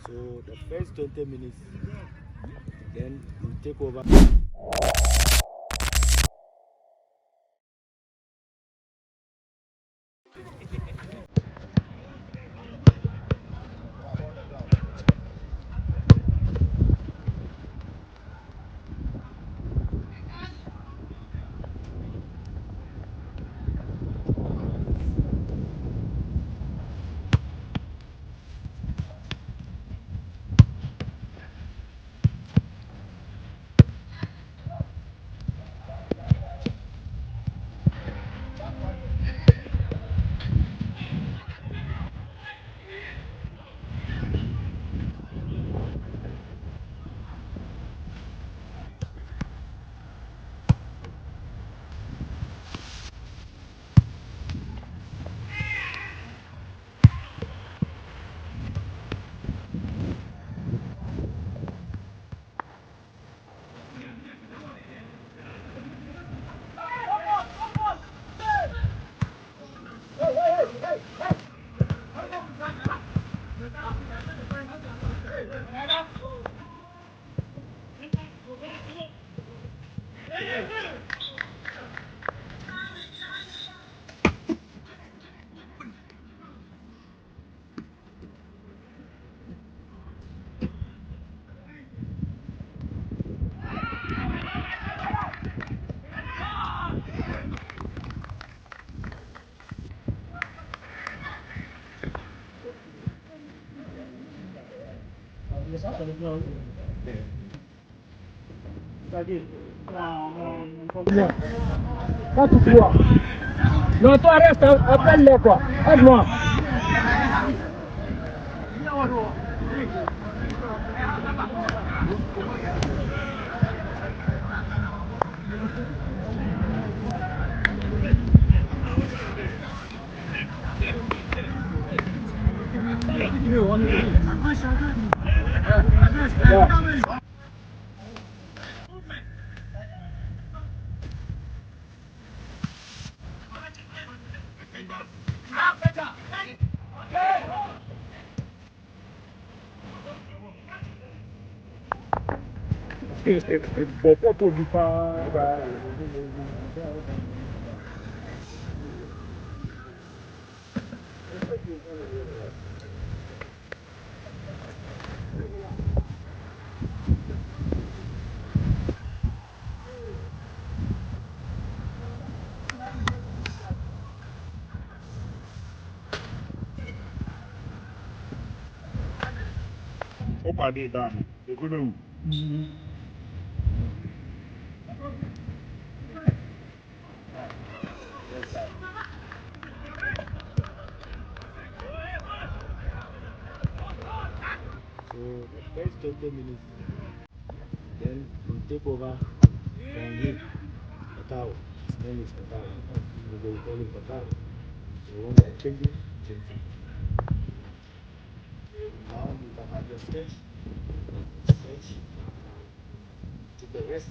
So the first 20 minutes, then you take over. Pas tout toi. Non, toi reste, appelle-les quoi. Aide-moi. Bon, pas pour du pain. Opa, dei dano. Eu não. So the first 20 minutes, then you take over from him, Patao. His name is Patao. You will call him Patao. So when I change it, change it. Now you can have your stretch, take the rest.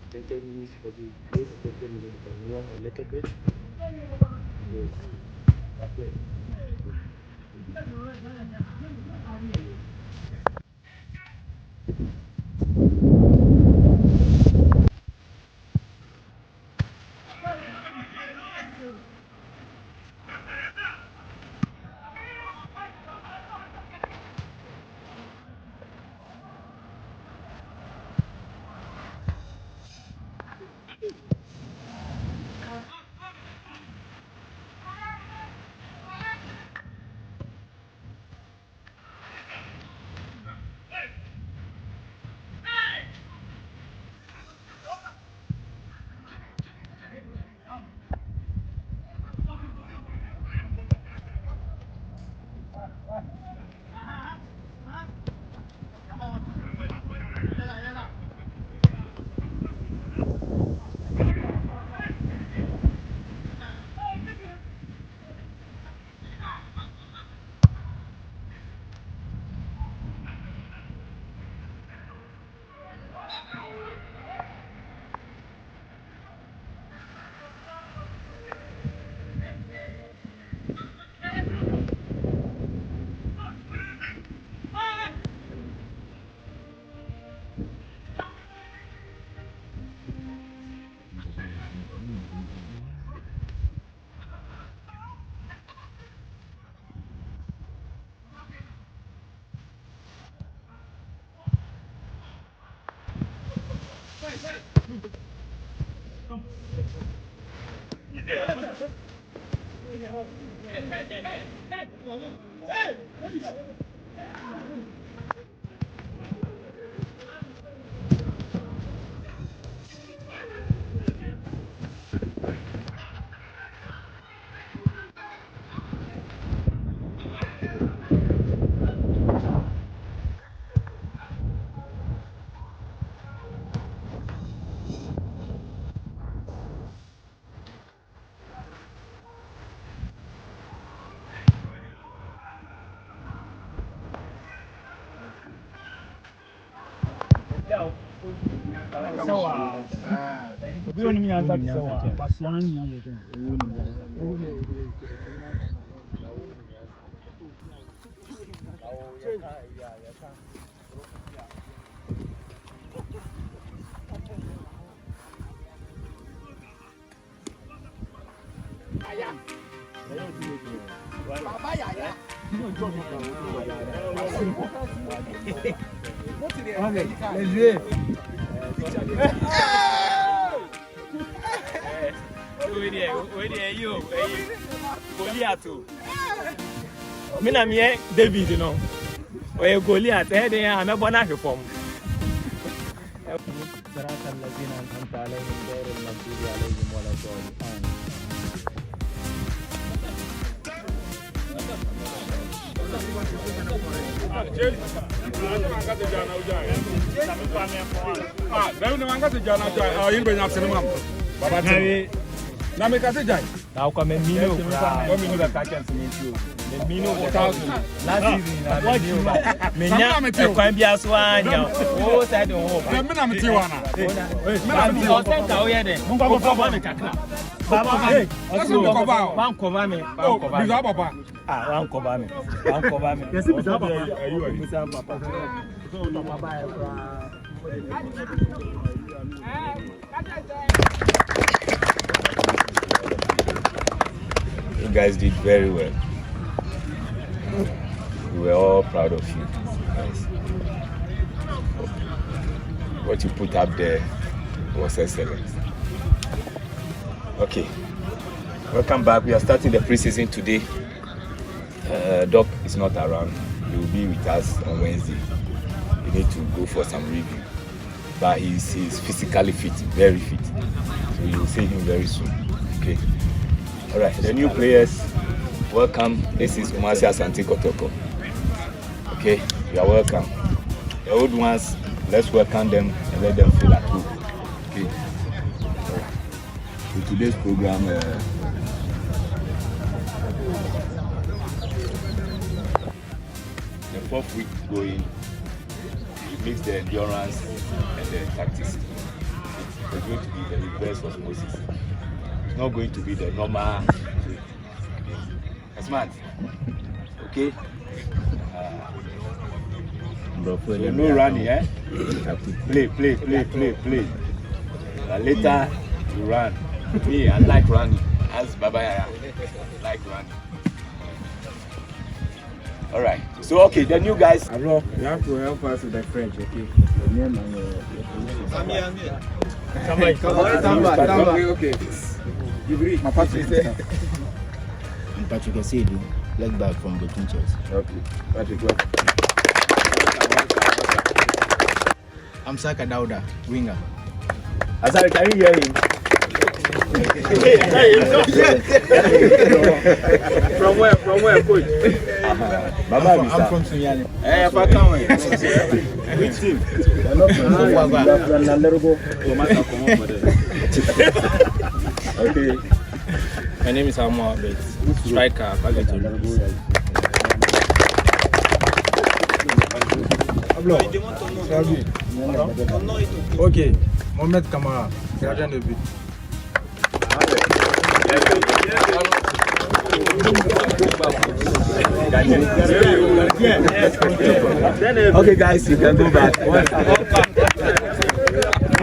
20 minutes for the play, 20 minutes for the warm a little bit. Good. Okay. David, you know. Or Goliath, they are not born after form. Now come and Mino, Mino, you guys did very well. We were all proud of you guys. What you put up there was excellent. Okay, welcome back. We are starting the preseason today. Doc is not around. He will be with us on Wednesday. We need to go for some review. But he's physically fit, very fit. So you will see him very soon. Okay. All right, the new players, welcome. This is Asante Kotoko. Okay, you are welcome. The old ones, let's welcome them and let them feel at home. Okay. All right. For today's program, the fourth week going, you mix the endurance and the tactics. It's going to be the reverse osmosis. It's not going to be the normal. Smart. Okay? So no running, eh? Play. Later, you run. Me, I like running. As Baba, I like running. All right. So, okay, the new guys. Hello, you have to help us with the French, okay? The name and okay. Patrick Asadu, leg back from the teachers. Okay. Patrick, what? I'm Saka Dauda, winger. Asante, can you hear him? From where, coach? I'm from Sunyani. Hey, if I come here. Which team? Okay. My name is Amor, but striker, Ok, Mohamed Camara, gardien de but. Okay, guys, you can go back.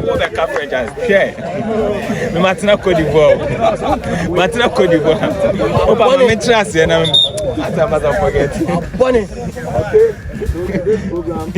The coverage and share. Martina Côte d'Ivoire. Martina Côte d'Ivoire. Opa, me trust you na. Asa forget. Okay. So today's program